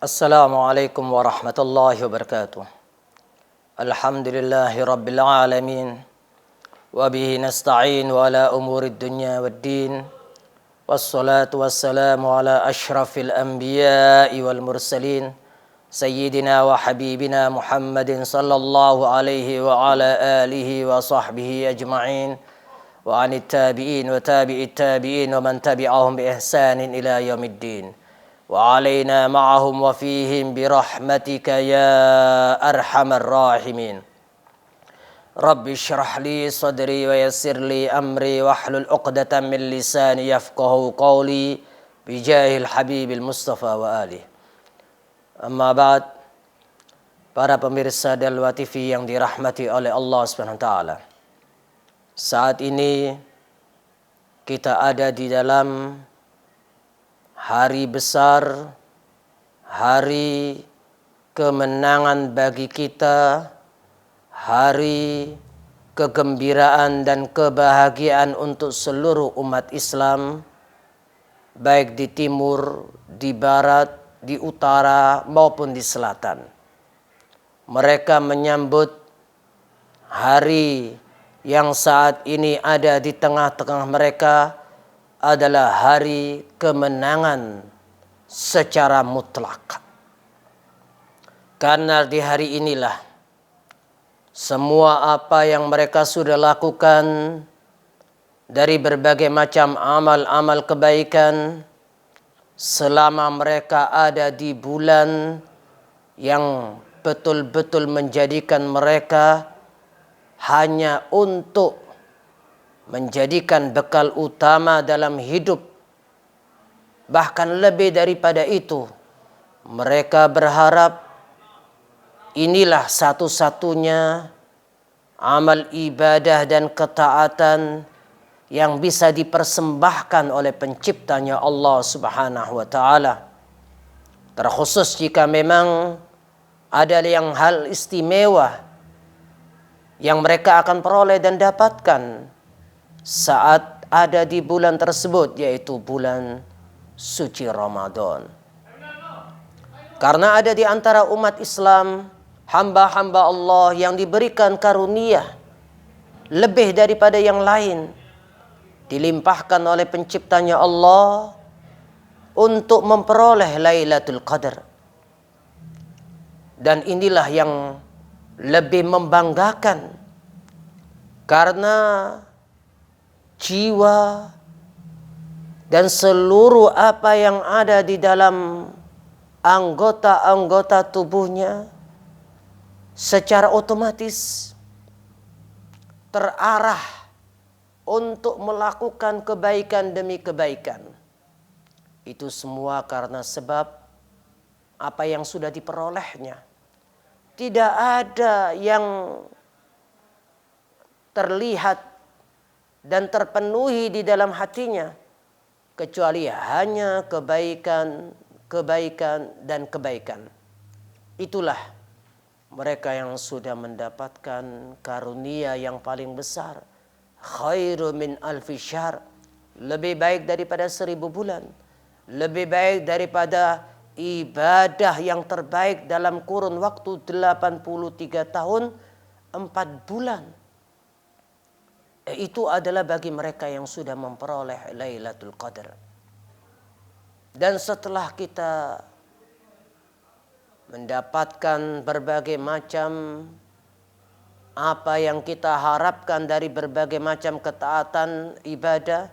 Assalamualaikum warahmatullahi wabarakatuh. Alhamdulillahi rabbil alamin. Wa bihi nasta'in wa ala umurid dunya waddin. Wassalatu wassalamu ala ashrafil anbiya'i wal mursalin. Sayyidina wa habibina Muhammadin sallallahu alaihi wa ala alihi wa sahbihi ajma'in. Wa anit tabi'in wa tabi'it tabi'in wa man tabi'ahum bi ihsanin ila yaumiddin. وعلينا معهم وفيهم برحمتك يا أرحم الراحمين رب اشرح لي صدري ويسر لي أمري واحلل عقدة من لساني يفقهوا قولي بجاه الحبيب المصطفى وآله. Amma ba'd. Para pemirsa Dalwa TV yang dirahmati oleh Allah Subhanahu wa taala. Saat ini kita ada di dalam hari besar, hari kemenangan bagi kita, hari kegembiraan dan kebahagiaan untuk seluruh umat Islam, baik di timur, di barat, di utara maupun di selatan. Mereka menyambut hari yang saat ini ada di tengah-tengah mereka adalah hari kemenangan secara mutlak. Karena di hari inilah semua apa yang mereka sudah lakukan dari berbagai macam amal-amal kebaikan selama mereka ada di bulan yang betul-betul menjadikan mereka hanya untuk menjadikan bekal utama dalam hidup. Bahkan lebih daripada itu, mereka berharap inilah satu-satunya amal ibadah dan ketaatan yang bisa dipersembahkan oleh penciptanya Allah Subhanahu wa taala. Terkhusus jika memang ada yang hal istimewa yang mereka akan peroleh dan dapatkan saat ada di bulan tersebut, yaitu bulan suci Ramadan. Karena ada di antara umat Islam hamba-hamba Allah yang diberikan karunia lebih daripada yang lain, dilimpahkan oleh penciptanya Allah untuk memperoleh Lailatul Qadar. Dan inilah yang lebih membanggakan, karena jiwa dan seluruh apa yang ada di dalam anggota-anggota tubuhnya secara otomatis terarah untuk melakukan kebaikan demi kebaikan. Itu semua karena sebab apa yang sudah diperolehnya. Tidak ada yang terlihat dan terpenuhi di dalam hatinya kecuali hanya kebaikan, kebaikan, dan kebaikan. Itulah mereka yang sudah mendapatkan karunia yang paling besar. Khairu min alfi syahr. Lebih baik daripada 1000 bulan. Lebih baik daripada ibadah yang terbaik dalam kurun waktu 83 tahun 4 bulan. Itu adalah bagi mereka yang sudah memperoleh Lailatul Qadar. Dan setelah kita mendapatkan berbagai macam apa yang kita harapkan dari berbagai macam ketaatan ibadah,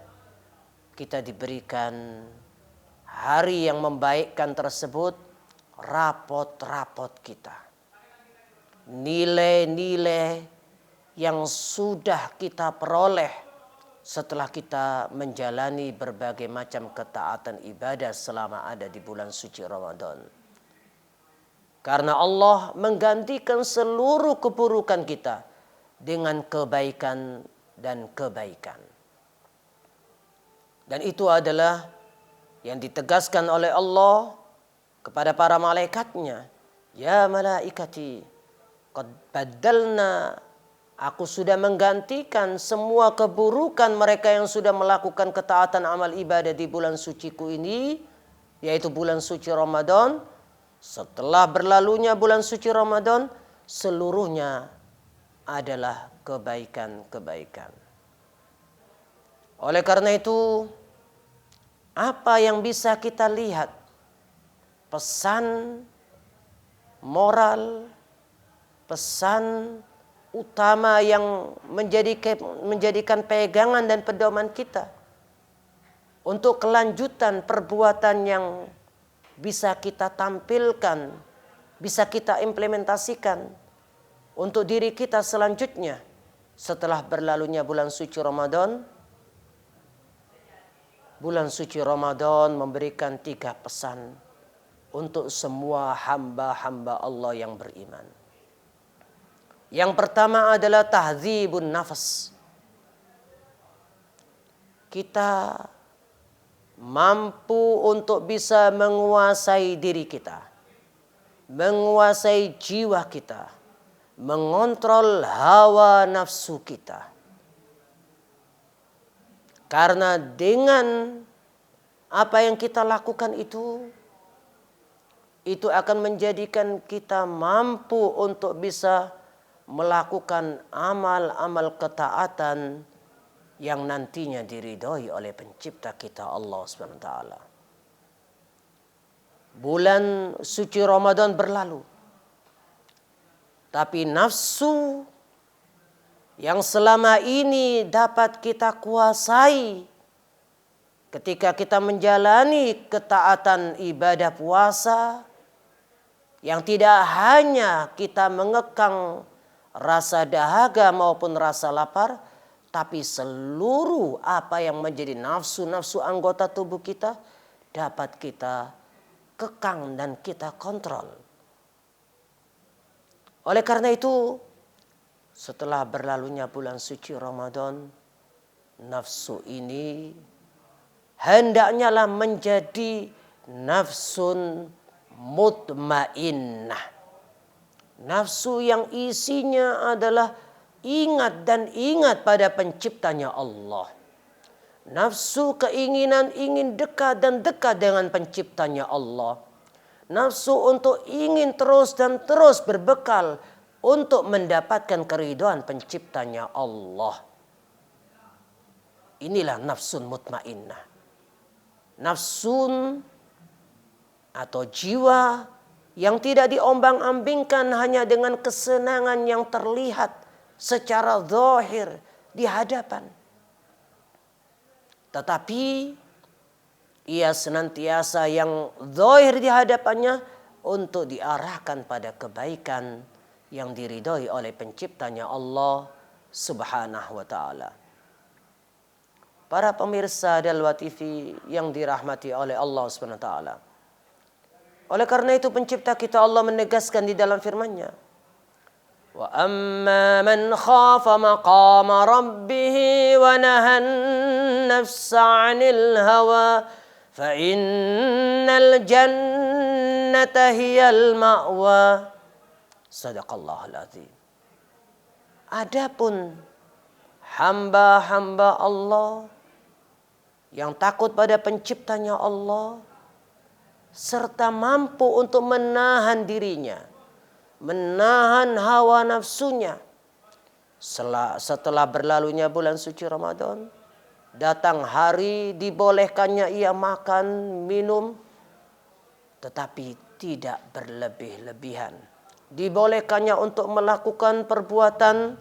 kita diberikan hari yang membaikkan tersebut, rapot-rapot kita. Nilai-nilai yang sudah kita peroleh setelah kita menjalani berbagai macam ketaatan ibadah selama ada di bulan suci Ramadan. Karena Allah menggantikan seluruh keburukan kita dengan kebaikan dan kebaikan. Dan itu adalah yang ditegaskan oleh Allah kepada para malaikatnya. Ya malaikati, qad baddalna, aku sudah menggantikan semua keburukan mereka yang sudah melakukan ketaatan amal ibadah di bulan suciku ini, yaitu bulan suci Ramadan, Setelah berlalunya bulan suci Ramadan, seluruhnya adalah kebaikan-kebaikan. Oleh karena itu, apa yang bisa kita lihat? Pesan moral, pesan utama yang menjadikan pegangan dan pedoman kita untuk kelanjutan perbuatan yang bisa kita tampilkan, bisa kita implementasikan untuk diri kita selanjutnya setelah berlalunya bulan suci Ramadan. Bulan suci Ramadan memberikan 3 pesan untuk semua hamba-hamba Allah yang beriman. Yang pertama adalah tahdzibun nafas. Kita mampu untuk bisa menguasai diri kita, menguasai jiwa kita, mengontrol hawa nafsu kita. Karena dengan apa yang kita lakukan itu akan menjadikan kita mampu untuk bisa melakukan amal-amal ketaatan yang nantinya diridhoi oleh pencipta kita Allah SWT. Bulan suci Ramadan berlalu, tapi nafsu yang selama ini dapat kita kuasai ketika kita menjalani ketaatan ibadah puasa, yang tidak hanya kita mengekang rasa dahaga maupun rasa lapar, tapi seluruh apa yang menjadi nafsu-nafsu anggota tubuh kita dapat kita kekang dan kita kontrol. Oleh karena itu, setelah berlalunya bulan suci Ramadan, nafsu ini hendaknya lah menjadi nafsun mutmainnah. Nafsu yang isinya adalah ingat dan ingat pada penciptanya Allah. Nafsu keinginan ingin dekat dan dekat dengan penciptanya Allah. Nafsu untuk ingin terus dan terus berbekal untuk mendapatkan keridhaan penciptanya Allah. Inilah nafsun mutmainnah. Nafsun atau jiwa yang tidak diombang-ambingkan hanya dengan kesenangan yang terlihat secara zahir di hadapan. Tetapi ia senantiasa yang zahir di hadapannya untuk diarahkan pada kebaikan yang diridhoi oleh penciptanya Allah Subhanahu wa taala. Para pemirsa Dalwa TV yang dirahmati oleh Allah Subhanahu wa taala. Oleh karena itu pencipta kita Allah menegaskan di dalam firman-Nya, wa amma man khafa maqama rabbih wa nahan nafsa 'anil hawa fa innal jannata hiyal ma'wa. Sadaqallahul azim. Adapun hamba-hamba Allah yang takut pada penciptanya Allah serta mampu untuk menahan dirinya, menahan hawa nafsunya. Setelah berlalunya bulan suci Ramadan, datang hari dibolehkannya ia makan, minum, tetapi tidak berlebih-lebihan. Dibolehkannya untuk melakukan perbuatan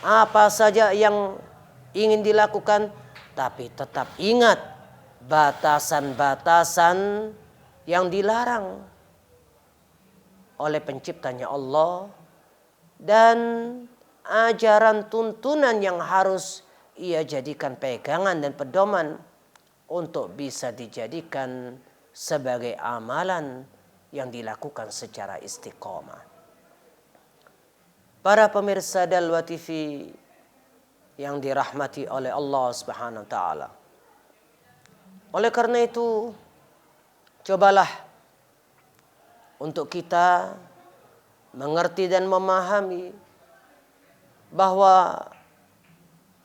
apa saja yang ingin dilakukan, tapi tetap ingat batasan-batasan yang dilarang oleh penciptanya Allah dan ajaran tuntunan yang harus ia jadikan pegangan dan pedoman untuk bisa dijadikan sebagai amalan yang dilakukan secara istiqomah. Para pemirsa Dalwa TV yang dirahmati oleh Allah Subhanahu wa taala. Oleh karena itu, cobalah untuk kita mengerti dan memahami bahwa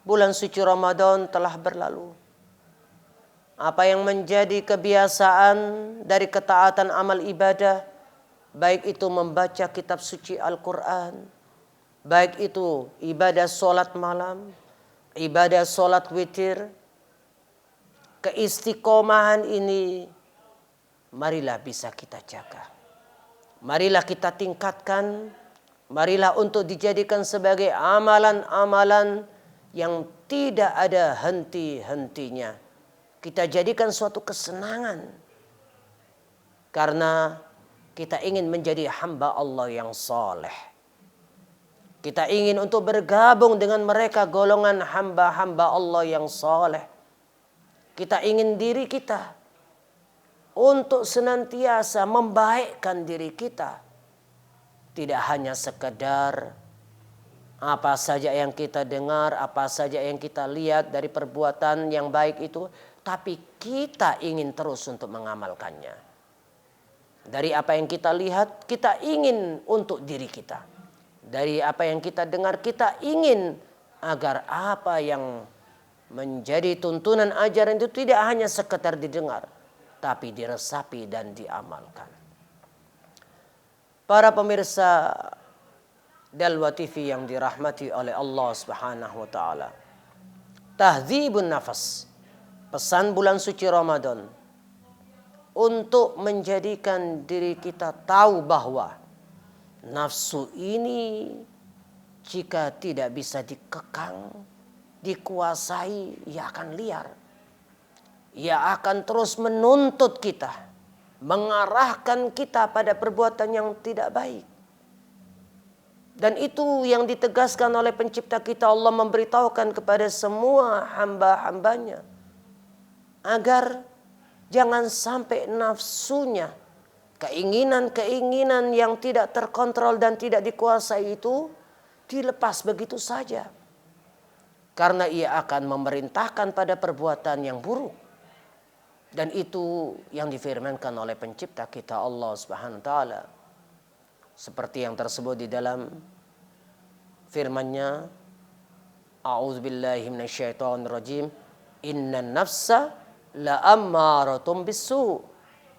bulan suci Ramadan telah berlalu. Apa yang menjadi kebiasaan dari ketaatan amal ibadah baik itu membaca kitab suci Al-Quran, baik itu ibadah sholat malam, ibadah sholat witir, keistiqomahan ini marilah bisa kita jaga. Marilah kita tingkatkan, marilah untuk dijadikan sebagai amalan-amalan yang tidak ada henti-hentinya. Kita jadikan suatu kesenangan. Karena kita ingin menjadi hamba Allah yang soleh. Kita ingin untuk bergabung dengan mereka golongan hamba-hamba Allah yang soleh. Kita ingin diri kita untuk senantiasa membaikkan diri kita. Tidak hanya sekedar apa saja yang kita dengar, apa saja yang kita lihat dari perbuatan yang baik itu, tapi kita ingin terus untuk mengamalkannya. Dari apa yang kita lihat, kita ingin untuk diri kita. Dari apa yang kita dengar, kita ingin agar apa yang menjadi tuntunan ajaran itu tidak hanya sekedar didengar, tapi diresapi dan diamalkan. Para pemirsa Dalwa TV yang dirahmati oleh Allah Subhanahu wa taala. Tahdzibun nafas. Pesan bulan suci Ramadan untuk menjadikan diri kita tahu bahwa nafsu ini jika tidak bisa dikekang, dikuasai, ia akan liar. Ia akan terus menuntut kita, mengarahkan kita pada perbuatan yang tidak baik. Dan itu yang ditegaskan oleh pencipta kita. Allah memberitahukan kepada semua hamba-hambanya agar jangan sampai nafsunya, keinginan-keinginan yang tidak terkontrol dan tidak dikuasai itu dilepas begitu saja. Karena ia akan memerintahkan pada perbuatan yang buruk. Dan itu yang difirmankan oleh pencipta kita Allah Subhanahu wa taala. Seperti yang tersebut di dalam firman-Nya, A'udzubillahi minasyaitonirrajim, innan nafsa la'ammaratun bisu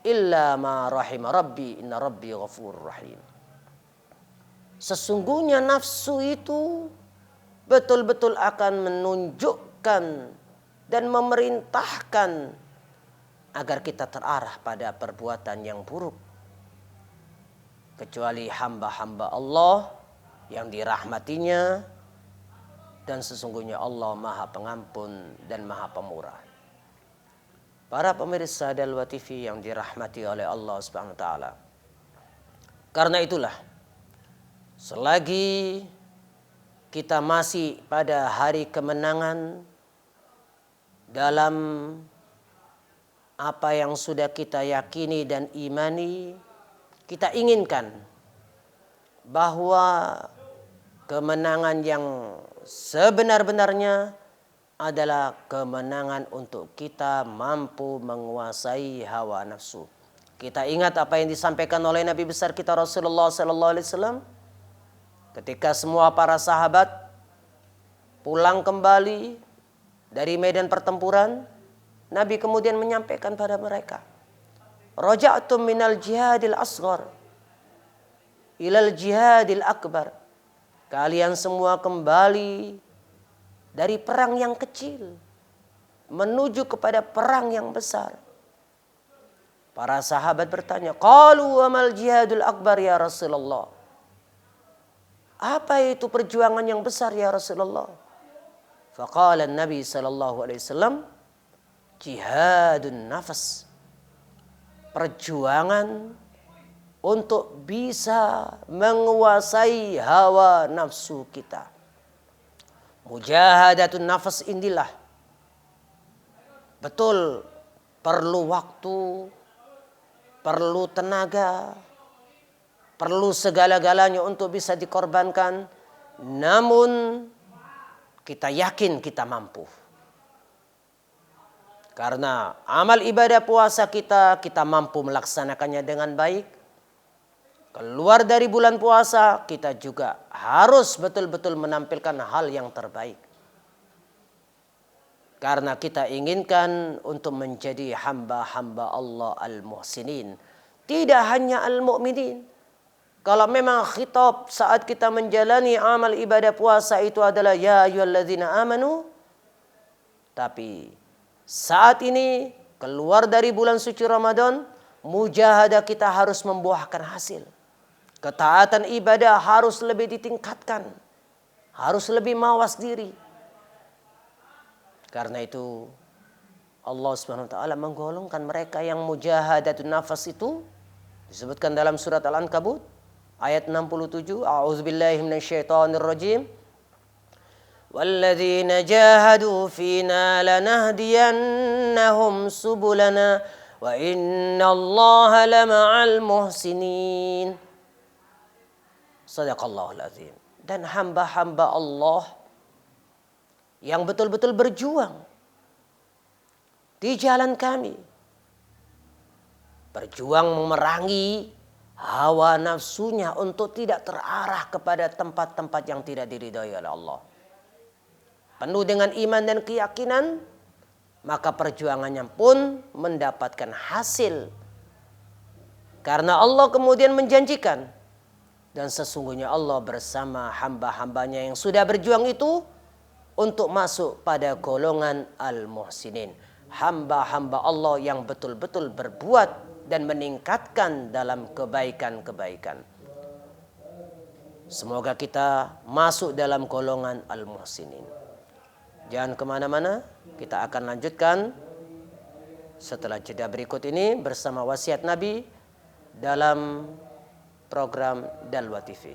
illa ma rahima rabbi inna rabbi ghafurur rahim. Sesungguhnya nafsu itu betul-betul akan menunjukkan dan memerintahkan agar kita terarah pada perbuatan yang buruk. Kecuali hamba-hamba Allah yang dirahmatinya, dan sesungguhnya Allah Maha Pengampun dan Maha Pemurah. Para pemirsa Dalwa TV yang dirahmati oleh Allah Subhanahu wa taala. Karena itulah selagi kita masih pada hari kemenangan dalam apa yang sudah kita yakini dan imani, kita inginkan bahwa kemenangan yang sebenar-benarnya adalah kemenangan untuk kita mampu menguasai hawa nafsu. Kita ingat apa yang disampaikan oleh Nabi besar kita Rasulullah sallallahu alaihi wasallam ketika semua para sahabat pulang kembali dari medan pertempuran. Nabi kemudian menyampaikan pada mereka, raja'tum minal jihadil asghar ilal jihadil akbar. Kalian semua kembali dari perang yang kecil menuju kepada perang yang besar. Para sahabat bertanya, qalu wamal jihadul akbar ya Rasulullah? Apa itu perjuangan yang besar ya Rasulullah? Faqala Nabi sallallahu alaihi wasallam, jihadun nafas. Perjuangan untuk bisa menguasai hawa nafsu kita. Mujahadatun nafas inilah betul perlu waktu, perlu tenaga, perlu segala-galanya untuk bisa dikorbankan. Namun kita yakin kita mampu. Karena amal ibadah puasa kita mampu melaksanakannya dengan baik. Keluar dari bulan puasa, kita juga harus betul-betul menampilkan hal yang terbaik. Karena kita inginkan untuk menjadi hamba-hamba Allah al-muhsinin. Tidak hanya al-mu'minin, Kalau memang khitab saat kita menjalani amal ibadah puasa itu adalah ya ayyuhalladzina amanu. Tapi saat ini keluar dari bulan suci Ramadan, mujahadah kita harus membuahkan hasil. Ketaatan ibadah harus lebih ditingkatkan. Harus lebih mawas diri. Karena itu Allah Subhanahu wa taala menggolongkan mereka yang mujahadatun nafas itu disebutkan dalam surat Al-Ankabut ayat 67, a'udzubillahi minasyaitonir rajim. Walladzina jahadu fina lanahdiyannahum subulana wa innallaha lama'al muhsinin. Shadaqallahul azim. Dan hamba-hamba Allah yang betul-betul berjuang di jalan kami, berjuang memerangi hawa nafsunya untuk tidak terarah kepada tempat-tempat yang tidak diridhai oleh Allah. Penuh dengan iman dan keyakinan, maka perjuangannya pun mendapatkan hasil. Karena Allah kemudian menjanjikan, dan sesungguhnya Allah bersama hamba-hambanya yang sudah berjuang itu untuk masuk pada golongan al-muhsinin. Hamba-hamba Allah yang betul-betul berbuat dan meningkatkan dalam kebaikan-kebaikan. Semoga kita masuk dalam golongan al-muhsinin. Jangan kemana-mana, kita akan lanjutkan setelah jeda berikut ini bersama wasiat Nabi dalam program Dalwa TV.